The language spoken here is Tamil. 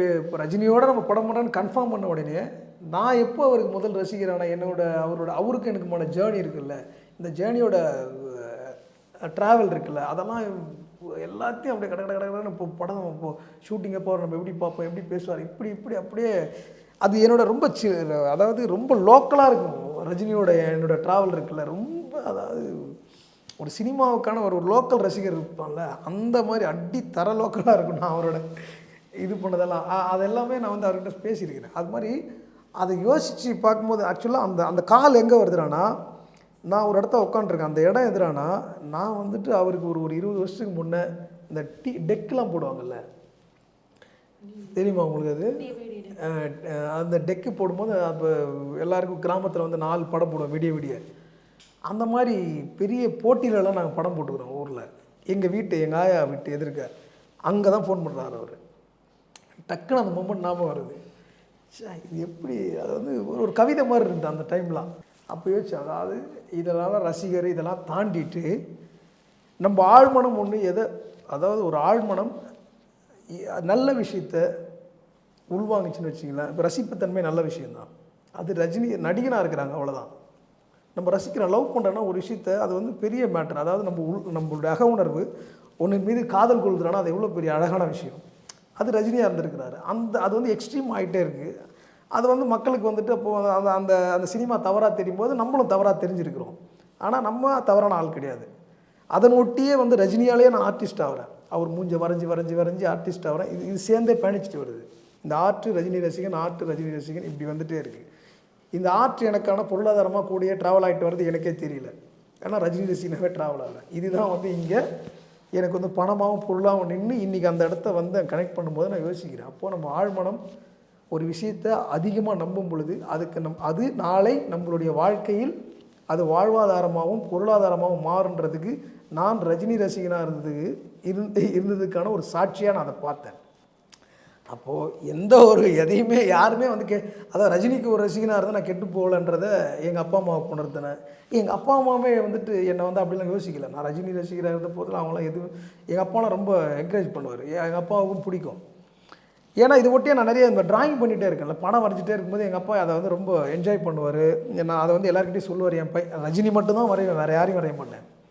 இப்போ ரஜினியோட நம்ம படம் பண்ணுறோன்னு கன்ஃபார்ம் பண்ண உடனே நான் எப்போ அவருக்கு முதல் ரசிகரான அவருக்கு எனக்குமான ஜேர்னி இருக்குல்ல, இந்த ஜேர்னியோட ட்ராவல் இருக்குல்ல, அதெல்லாம் எல்லாத்தையும் அப்படியே கட கட கடன்னு இப்போ படம் இப்போ ஷூட்டிங் எப்போ நம்ம எப்படி பார்ப்போம், எப்படி பேசுவார், இப்படி அப்படியே அது என்னோட ரொம்ப அதாவது ரொம்ப லோக்கலாக இருக்கும். ரஜினியோட என்னோடய ட்ராவல் இருக்குல்ல, ரொம்ப அதாவது ஒரு சினிமாவுக்கான ஒரு லோக்கல் ரசிகர் இருப்பான்ல, அந்த மாதிரி அடி தர லோக்கலாக இருக்கும். நான் அவரோட இது பண்ணதெல்லாம் அதெல்லாமே நான் வந்து அவர்கிட்ட பேசியிருக்கிறேன். அது மாதிரி அதை யோசித்து பார்க்கும்போது ஆக்சுவலாக அந்த கால் எங்கே வருதுறானா, நான் ஒரு இடத்த உட்காந்துருக்கேன். அந்த இடம் எதுறானா, நான் வந்துட்டு அவருக்கு ஒரு 20 வருஷத்துக்கு முன்னே இந்த டெக்கெலாம் போடுவாங்கல்ல, தெரியுமா உங்களுக்கு? அது அந்த டெக்கு போடும்போது அப்போ எல்லாருக்கும் கிராமத்தில் வந்து 4 படம் போடுவோம் விடிய. அந்த மாதிரி பெரிய போட்டியிலலாம் நாங்கள் படம் போட்டுக்கிறோம் ஊரில். எங்கள் ஆயா வீட்டு எதிர்க்க அங்கே தான் ஃபோன் பண்ணுறாரு அவர். டக்குன்னு அந்த மொமெண்ட் ஞாபகம் வருது. இது எப்படி, அது வந்து ஒரு கவிதை மாதிரி இருந்தது அந்த டைம்லாம். அப்போ யோசிச்சு, அதாவது இதெல்லாம் ரசிகர் இதெல்லாம் தாண்டிட்டு நம்ம ஆழ்மனம் ஒன்று அதாவது ஒரு ஆழ்மனம் நல்ல விஷயத்தை உள்வாங்கிச்சுன்னு வச்சிங்களேன். இப்போ ரசிப்புத்தன்மை நல்ல விஷயந்தான். அது ரஜினி நடிகனாக இருக்கிறாங்க, அவ்வளோதான். நம்ம ரசிக்கிறோம், லவ் பண்ணுறோன்னா ஒரு விஷயத்தை, அது வந்து பெரிய மேட்ரு. அதாவது நம்மளுடைய அக உணர்வு ஒன்றின் மீது காதல் கொள்கிறோன்னா அது எவ்வளோ பெரிய அழகான விஷயம். அது ரஜினியாக இருந்திருக்கிறாரு. அது வந்து எக்ஸ்ட்ரீம் ஆகிட்டே இருக்குது. அது வந்து மக்களுக்கு வந்துட்டு அப்போது அந்த அந்த சினிமா தவறாக தெரியும் போது நம்மளும் தவறாக தெரிஞ்சிருக்கிறோம். ஆனால் நம்ம தவறான ஆள் கிடையாது. அதன் ஒட்டியே வந்து ரஜினியாலேயே நான் ஆர்டிஸ்ட் ஆகிறேன். அவர் மூஞ்சை வரைஞ்சி ஆர்டிஸ்ட் ஆகிறேன். இது சேர்ந்தே பயணிச்சுட்டு வருது. இந்த ரஜினி ரசிகன் இப்படி வந்துகிட்டே இருக்குது. இந்த எனக்கான பொருளாதாரமாக கூடிய ட்ராவல் ஆகிட்டு வருது எனக்கே தெரியல. ஏன்னா ரஜினி ரசிகனாகவே ட்ராவல் ஆகிறேன். இதுதான் வந்து இங்கே எனக்கு வந்து பணமாகவும் பொருளாகவும் நின்று இன்றைக்கி அந்த இடத்த வந்து கனெக்ட் பண்ணும்போது நான் யோசிக்கிறேன். அப்போது நம்ம ஆழ்மனம் ஒரு விஷயத்தை அதிகமாக நம்பும் பொழுது அது நாளை நம்மளுடைய வாழ்க்கையில் அது வாழ்வாதாரமாகவும் பொருளாதாரமாகவும் மாறுன்றதுக்கு நான் ரஜினி ரசிகனாக இருந்ததுக்கான ஒரு சாட்சியாக நான் அதை பார்த்தேன். அப்போது எந்த ஒரு எதையுமே யாருமே வந்து அதாவது ரஜினிக்கு ஒரு ரசிகனாக இருந்தால் நான் கெட்டு போகலன்றதை எங்கள் அப்பா அம்மாவுக்கு உணர்த்தினேன். எங்கள் அப்பா அம்மாவே வந்துட்டு என்னை வந்து அப்படிலாம் யோசிக்கலை. நான் ரஜினி ரசிகராக இருந்த போதில் அவங்களாம் எதுவும் எங்கள் அப்பாலாம் ரொம்ப என்கரேஜ் பண்ணுவார். எங்கள் அப்பாவுக்கும் பிடிக்கும். ஏன்னா இது ஒட்டியே நான் நிறைய இந்த ட்ராயிங் பண்ணிகிட்டே இருக்கேன்ல, படம் வரைஞ்சிட்டே இருக்கும்போது எங்கள் அப்பா அதை வந்து ரொம்ப என்ஜாய் பண்ணுவார். நான் அதை வந்து எல்லாருக்கிட்டையும் சொல்லுவார், என் ரஜினி மட்டும்தான் வரைவேன், வேறு யாரையும் வரைய மாட்டேன்.